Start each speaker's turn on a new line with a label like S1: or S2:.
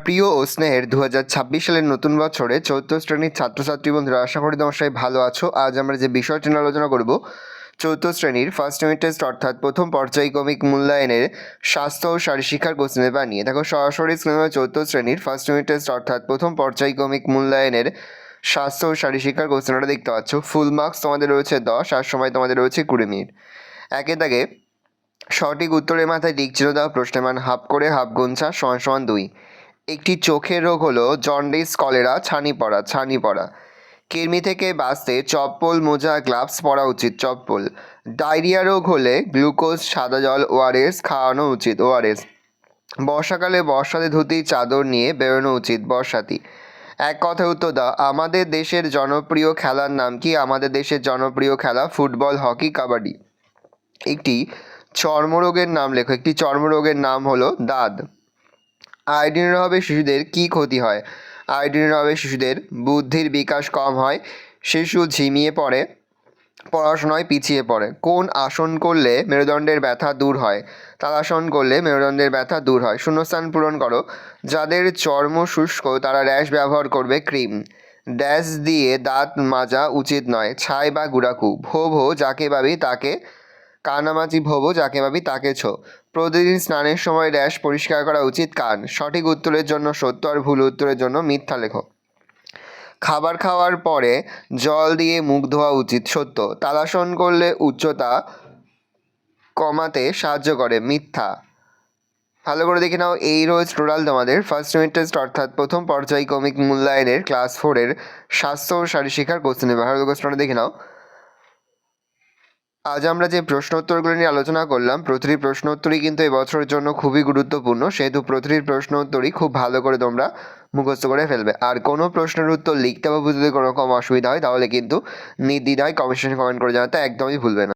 S1: প্রিয় ও স্নেহের 2026 সালের নতুন বছরে 4th শ্রেণীর ছাত্রছাত্রী বন্ধুরা, আশা করি তোমরা সবাই ভালো আছো। আজ আমরা যে বিষয়টি নিয়ে আলোচনা করব 4th শ্রেণীর ফার্স্ট ইউনিট টেস্ট অর্থাৎ প্রথম পর্যায়ক্রমিক মূল্যায়নের স্বাস্থ্য ও শারীরশিক্ষার কোশ্চেন পেপার নিয়ে। দেখো সরাসরি স্ক্রিনে 4th শ্রেণীর ফার্স্ট ইউনিট টেস্ট অর্থাৎ প্রথম পর্যায়ক্রমিক মূল্যায়নের স্বাস্থ্য ও শারীরশিক্ষার কোশ্চেনটা দেখতে পাচ্ছ। ফুল মার্কস তোমাদের রয়েছে 10 আর সময় তোমাদের রয়েছে 20 মিনিট। একে দাগে সঠিক উত্তরের মাথায় টিক চিহ্ন দেওয়া, প্রশ্নের মান হাফ করে হাফ গুনছা = 2। একটি চোখের রোগ হলো জন্ডিস, কলেরা, ছানি পড়া। কৃমি থেকে বাঁচতে চপ্পল, মোজা, গ্লাভস পরা উচিত, চপ্পল। ডায়রিয়া রোগ হলে গ্লুকোজ, সাদা জল, ওআরএস খাওয়ানো উচিত, ওআরএস। বর্ষাকালে বর্ষাতে ধুতি, চাদর নিয়ে বেরোনো উচিত, বর্ষাতি। এক কথায় উত্তর দাও, আমাদের দেশের জনপ্রিয় খেলার নাম কি? আমাদের দেশের জনপ্রিয় খেলা ফুটবল, হকি, কাবাডি। একটি চর্মরোগের নাম লেখো। একটি চর্মরোগের নাম হলো দাঁত। আয়োডিনের অভাবে শিশুদের কি ক্ষতি হয়? আয়োডিনের অভাবে শিশুদের বুদ্ধির বিকাশ কম হয়, শিশু ঝিমিয়ে পড়ে, পড়াশোনায় পিছিয়ে পড়ে। কোন আসন করলে মেরুদণ্ডের ব্যথা দূর হয়? তালাসন করলে মেরুদণ্ডের ব্যথা দূর হয়। শূন্যস্থান পূরণ করো। যাদের চর্ম শুষ্ক তারা র্যাশ ব্যবহার করবে, ক্রিম। ড্যাশ দিয়ে দাঁত মাজা উচিত নয়, ছাই বা গুড়াকু। ভো যাকে পাবি তাকে কানামাছি, ভোবো যাকে পাবি তাকে ছো। প্রতিদিন স্নানের সময় র্যাশ পরিষ্কার করা উচিত, কান। সঠিক উত্তরের জন্য সত্য আর ভুল উত্তরের জন্য মিথ্যা লেখো। খাবার খাওয়ার পরে জল দিয়ে মুখ ধোয়া উচিত, সত্য। তালাসন করলে উচ্চতা কমাতে সাহায্য করে, মিথ্যা। ভালো করে দেখে নাও, এই রয়েছে টোটাল তোমাদের ফার্স্ট ইউনিট টেস্ট অর্থাৎ প্রথম পর্যায়ক্রমিক মূল্যায়নের ক্লাস 4-এর স্বাস্থ্য ও শারীরশিক্ষার কোশ্চেন। ভালো কোশ্চেনটা দেখে নাও। আজ আমরা যে প্রশ্ন উত্তরগুলো নিয়ে আলোচনা করলাম, প্রতিটি প্রশ্ন উত্তরই কিন্তু এই বছরের জন্য খুবই গুরুত্বপূর্ণ, সেহেতু প্রতিটি প্রশ্ন উত্তরই খুব ভালো করে তোমরা মুখস্থ করে ফেলবে। আর কোনো প্রশ্নের উত্তর লিখতে বা বুঝতে কোনো রকম অসুবিধা হয় তাহলে কিন্তু নির্দ্বিধায় কমেন্ট করে জানাতে একদমই ভুলবে না।